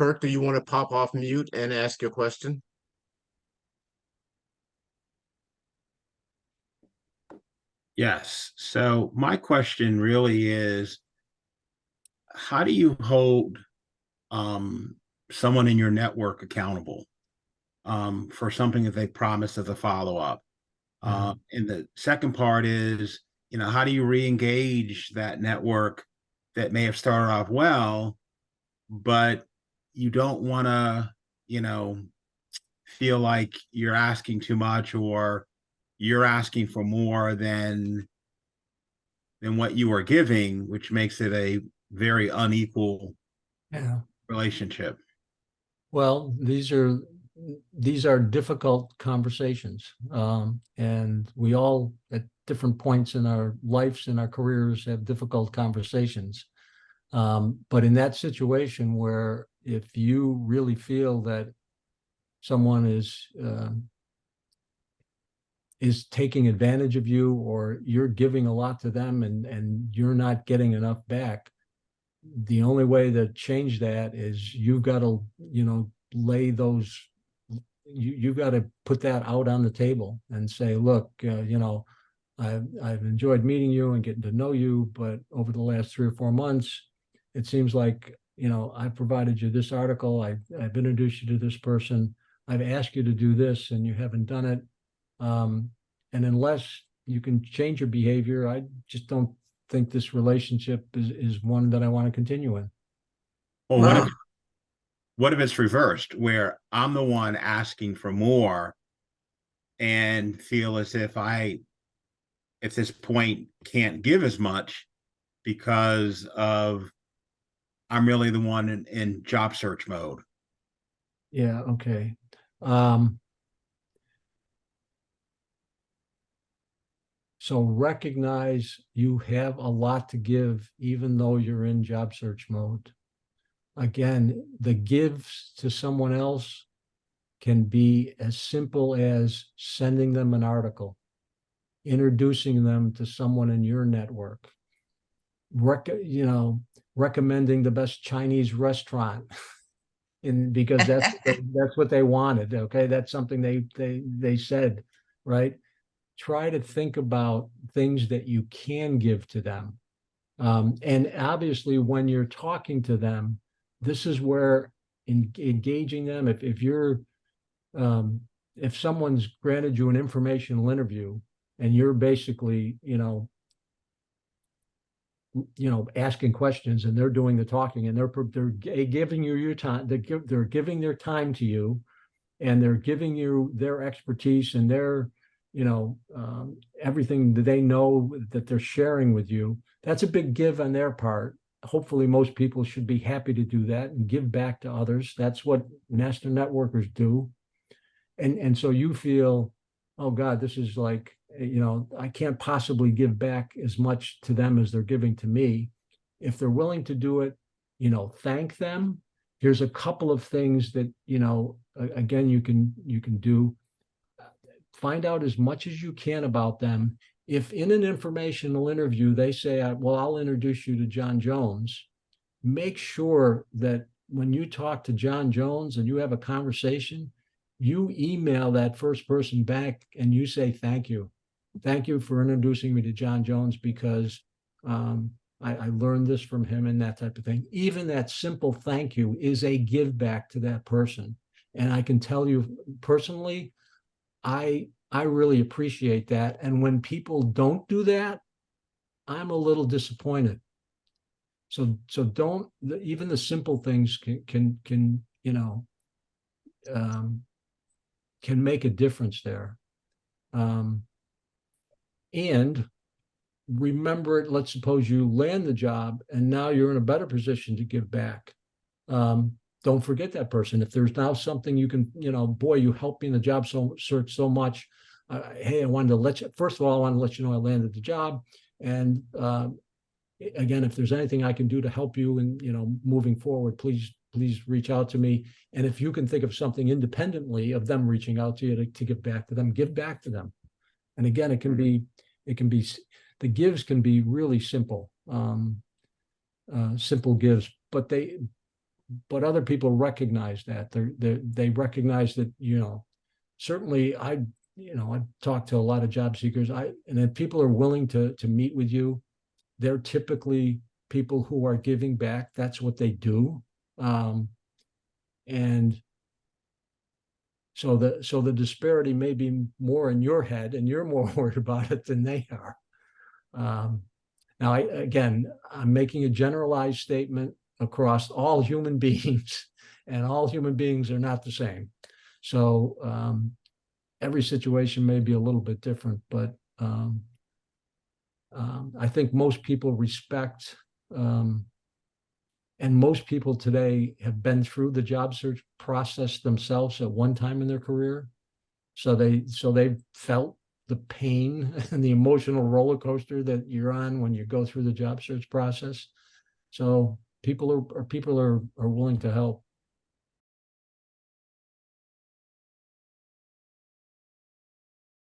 Kirk, do you want to pop off mute and ask your question? Yes. So my question really is, how do you hold someone in your network accountable for something that they promised as a follow-up? And the second part is, how do you re-engage that network that may have started off well, but you don't want to, feel like you're asking too much or you're asking for more than what you are giving, which makes it a very unequal relationship. Well, these are difficult conversations, and we all at different points in our lives and our careers have difficult conversations. But in that situation where if you really feel that someone is taking advantage of you, or you're giving a lot to them and you're not getting enough back, the only way to change that is you've got to, lay those, you've got to put that out on the table and say, look, I've enjoyed meeting you and getting to know you, but over the last 3 or 4 months, it seems like, I've provided you this article, I've introduced you to this person, I've asked you to do this and you haven't done it. And unless you can change your behavior, I just don't think this relationship is one that I want to continue in. Well, what if it's reversed, where I'm the one asking for more and feel as if I, at this point, can't give as much because of I'm really the one in job search mode? Yeah, okay. So recognize you have a lot to give, even though you're in job search mode. Again, the gives to someone else can be as simple as sending them an article, introducing them to someone in your network, recommending the best Chinese restaurant, because that's what they wanted. Okay, that's something they said, right? Try to think about things that you can give to them. And obviously, when you're talking to them, this is where engaging them, if someone's granted you an informational interview and you're basically, asking questions and they're doing the talking and they're giving you your time, they're giving their time to you, and they're giving you their expertise and their everything that they know that they're sharing with you. That's a big give on their part. Hopefully most people should be happy to do that and give back to others. That's what master networkers do. And so you feel, oh God, this is like, I can't possibly give back as much to them as they're giving to me. If they're willing to do it, thank them. Here's a couple of things that, again, you can do. Find out as much as you can about them. If in an informational interview they say, well, I'll introduce you to John Jones, make sure that when you talk to John Jones and you have a conversation, you email that first person back and you say, thank you. Thank you for introducing me to John Jones, because I learned this from him, and that type of thing. Even that simple thank you is a give back to that person. And I can tell you personally, I really appreciate that. And when people don't do that, I'm a little disappointed. So don't, even the simple things can make a difference there. And remember it, let's suppose you land the job and now you're in a better position to give back. Don't forget that person. If there's now something you can, boy, you helped me in the job search so much. Hey, I wanted to let you, first of all, I want to let you know I landed the job. And again, if there's anything I can do to help you in, moving forward, please reach out to me. And if you can think of something independently of them reaching out to you to give back to them, give back to them. And again, it can be, the gives can be really simple, simple gives, but but other people recognize that. They recognize that, certainly I talk to a lot of job seekers. And if people are willing to meet with you, they're typically people who are giving back. That's what they do. And so the disparity may be more in your head, and you're more worried about it than they are. Now, I'm making a generalized statement across all human beings, and all human beings are not the same. So every situation may be a little bit different, but I think most people respect, and most people today have been through the job search process themselves at one time in their career. So they've felt the pain and the emotional roller coaster that you're on when you go through the job search process. So people are willing to help.